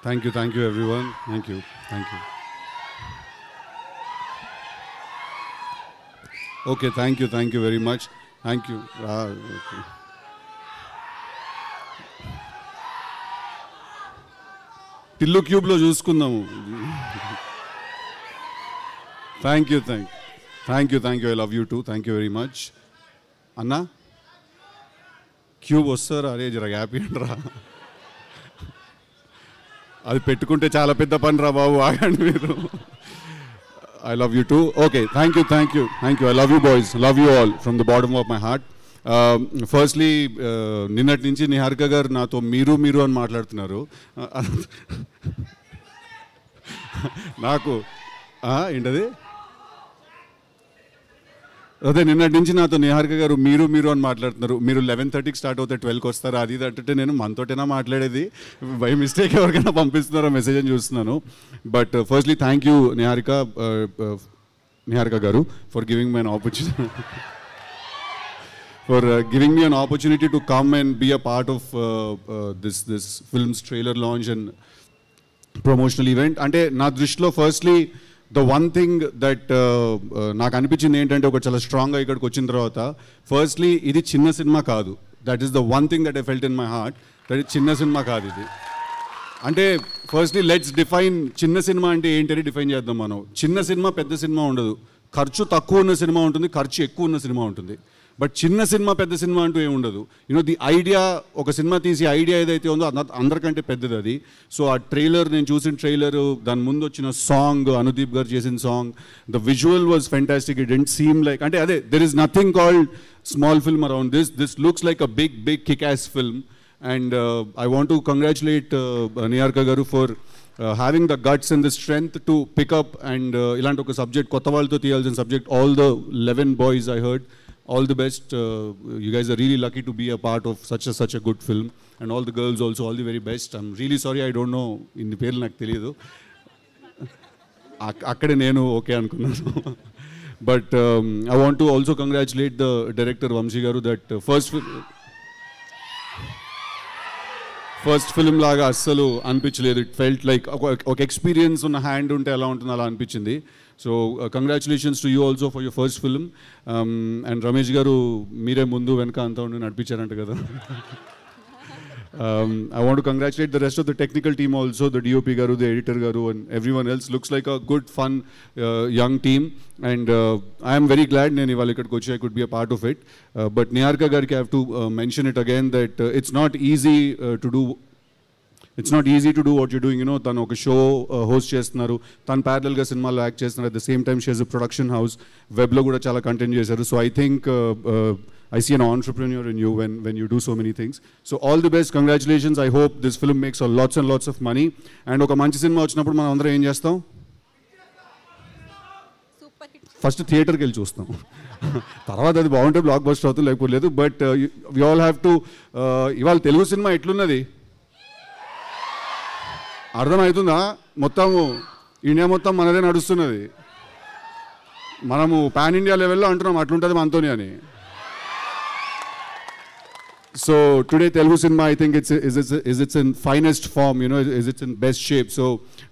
Thank you everyone. Thank you. Okay, thank you very much. Thank you. Okay. Pillu Cube lo చూసుకుందాము. Thank you. I love you too. Thank you very much. Anna? Cube వస్తారా? అరే జర happy అంటరా. అది పెట్టుకుంటే చాలా పెద్ద పని రా బాబు, ఆగండి మీరు. I love you too. Okay, thank you. I love you boys. Love you all from the bottom of my heart. Firstly, నిన్నటి నుంచి నిహారిక గారు నాతో మీరు అని మాట్లాడుతున్నారు. నాకు ఏంటది అదే నిన్నటి నుంచి నాతో నిహారిక గారు మీరు అని మాట్లాడుతున్నారు. మీరు 11:30కి స్టార్ట్ అవుతే 12కి వస్తారు, అది అంటే నేను మనతోటైనా మాట్లాడేది, బై మిస్టేక్ ఎవరికైనా పంపిస్తున్నారో మెసేజ్ అని చూస్తున్నాను. But firstly thank you Niharika గారు for giving me an opportunity to come and be a part of this film's trailer launch and promotional event. అంటే నా దృష్టిలో firstly the one thing that నాకు అనిపించింది ఏంటంటే ఒక చాలా స్ట్రాంగ్గా ఇక్కడికి వచ్చిన తర్వాత, ఫస్ట్లీ ఇది చిన్న సినిమా కాదు. That is the one thing that I felt in my heart, that ఇది చిన్న సినిమా కాదు ఇది. అంటే ఫస్ట్లీ లెట్స్ డిఫైన్ చిన్న సినిమా అంటే ఏంటని డిఫైన్ చేద్దాం మనం. చిన్న సినిమా పెద్ద సినిమా ఉండదు, ఖర్చు తక్కువ ఉన్న సినిమా ఉంటుంది, ఖర్చు ఎక్కువ ఉన్న సినిమా ఉంటుంది. బట్ చిన్న సినిమా పెద్ద సినిమా అంటూ ఏమి ఉండదు. యూనో ది ఐడియా, ఒక సినిమా తీసి ఐడియా ఏదైతే ఉందో అందరికంటే పెద్దది అది. సో ఆ ట్రైలర్, నేను చూసిన ట్రైలర్, దాని ముందు వచ్చిన సాంగ్, అనుదీప్ గారు చేసిన song, the visual was fantastic. It didn't seem like, అంటే అదే, there is nothing called small film around this. This looks like a big kick ass film. And I want to congratulate Niharika గారు for having the guts and the strength to pick up and ఇలాంటి ఒక subject, కొత్త వాళ్ళతో తీయాల్సిన subject. All the 11 boys I heard, all the best. You guys are really lucky to be a part of such a good film, and all the girls also, all the very best. I'm really sorry I don't know in the పేర్లు నాకు తెలియదు, అక్కడే నేను okay అనుకున్నాను. But I want to also congratulate the director Vamshi garu that first film లాగా అస్సలు అనిపించలేదు. It felt like ఒక ఎక్స్పీరియన్స్ ఉన్న హ్యాండ్ ఉంటే ఎలా ఉంటుందో అలా అనిపించింది. So congratulations to you also for your first film. And Ramesh గారు మీరే ముందు వెనక అంతా ఉండి నడిపించారంట కదా. I want to congratulate the rest of the technical team also, the DOP garu, the editor garu, and everyone else. Looks like a good, fun, young team, and I am very glad nenu ivalu ikkadiki vachi I could be a part of it. But Niharika gariki I have to mention it again that it's not easy to do. It's not easy to do what you're doing. You know, tanu oka show host chestunaru, tanu parallel ga cinema act chestunaru. At the same time she has a production house, web lo kuda chala content chesaru. So I think I see an entrepreneur in you when you do so many things. So all the best, congratulations. I hope this film makes lots and lots of money. And oka manchi cinema vachinappudu మనం అందరం ఏం చేస్తాం? First థియేటర్కి వెళ్ళి చూస్తాం, తర్వాత అది బాగుంటే బ్లాక్ బస్టర్ అవుతుంది, లేకపోతే లేదు. But we all have to, ఇవాళ తెలుగు సినిమా ఎట్లున్నది అర్థమవుతుందా? మొత్తము ఇండియా మొత్తం మనదే నడుస్తున్నది. మనము పాన్ ఇండియా లెవెల్లో అంటున్నాం అట్లుంటుంది మనతోని అని. So today Telugu cinema, I think it's in finest form, you know, it's in best shape. So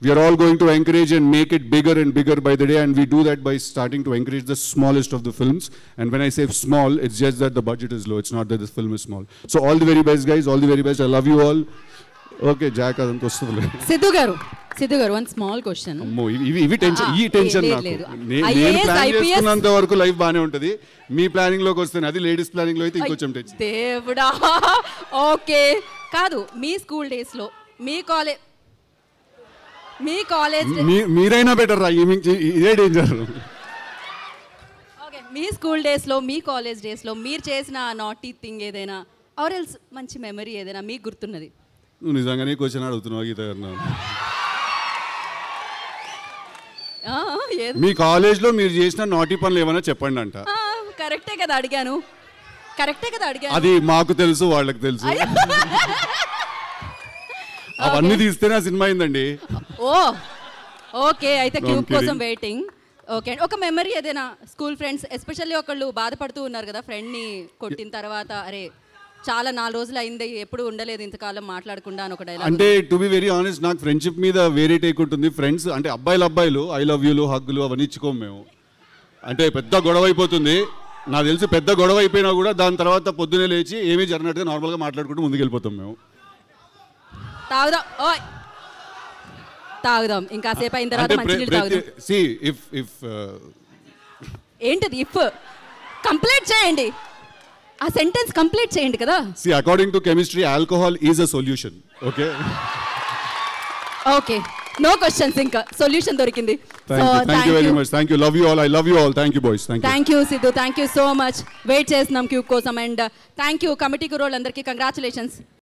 we are all going to encourage and make it bigger and bigger by the day, and we do that by starting to encourage the smallest of the films. And when I say small, it's just that the budget is low, it's not that this film is small. So all the very best guys, all the very best. I love you all. Okay, Jack adantu vastudle. Sidhu garu one small question. అమ్మో ఇవి tension, ఈ tension నాకు. నేను plan చేసుకున్నంత వరకు life బానే ఉంటది, మీ planning లోకి వస్తే అది లేడీస్ ప్లానింగ్ లో అయితే ఇంకొంచెం టెన్షన్. దేవుడా. ఓకే, కాదు, మీ స్కూల్ డేస్ లో, మీ కాలేజ్ మీరైనా బెటర్ రా, ఇదే డేంజర్. ఓకే, మీ స్కూల్ డేస్ లో, మీ కాలేజ్ డేస్ లో మీరు చేసిన నాటీ థింగ్ ఏదైనా, ఆర్ ఎల్స్ మంచి మెమరీ ఏదైనా మీకు గుర్తున్నది? నువ్వు నిజంగానే క్వశ్చన్ అడుగుతున్నావు గీత గారు. మీ కాలేజ్లో మీరు చేసిన నాటి పనులు ఏమైనా చెప్పండి అంట. కరెక్టే కదా అడిగాను. అది మాకు తెలుసు, వాళ్ళకి తెలుసు. అవన్నీ తీస్తేనే ఆ సినిమా అయిందండి. ఓకే, అయితే క్యూబ్ కోసం వెయిటింగ్. ఓకే, ఒక మెమరీ ఏదైనా స్కూల్ ఫ్రెండ్స్, ఎస్పెషల్లీ ఒకళ్ళు బాధపడుతూ ఉన్నారు కదా ఫ్రెండ్ని కొట్టిన తర్వాత, అరే చాలా 4 రోజులు అయింది ఎప్పుడు ఉండలేదు ఇంతకాలం మాట్లాడకుండా అని ఒక డైలాగ్. అంటే టు బి వెరీ ఆనెస్ట్ నాకు ఫ్రెండ్షిప్ మీద వేరే టేక్ ఉంటుంది. ఫ్రెండ్స్ అంటే అబ్బాయిలు ఐ లవ్ యూలు హగ్గులు అవన్నీ ఇచ్చుకోము మేము. అంటే పెద్ద గొడవ అయిపోతుంది, నాకు తెలిసి పెద్ద గొడవ అయిపోయినా కూడా దాని తర్వాత పొద్దునే లేచి ఏమీ జరిగినట్టుగా నార్మల్గా మాట్లాడుకుంటూ ముందుకు వెళ్ళిపోతాం మేము. తాగుదాం ఓయ్ తాగుదాం ఇంకా సేపు అయిన తర్వాత మంచినీళ్ళు తాగుదాం. సి ఇఫ్ ఏంటిది ఇఫ్ కంప్లీట్ చేయండి, ఆ సెంటెన్స్ కంప్లీట్ చేయండి కదా. See according to chemistry alcohol is a solution. Okay okay no questions, ఇంకా సొల్యూషన్ దొరికింది. Thank you very much, thank you, love you all, I love you all, thank you boys, thank you Siddhu, thank you so much. Wait చేస్తున్నాం cube కోసం. And thank you committee కుర్రోళ్ళందరికీ, congratulations.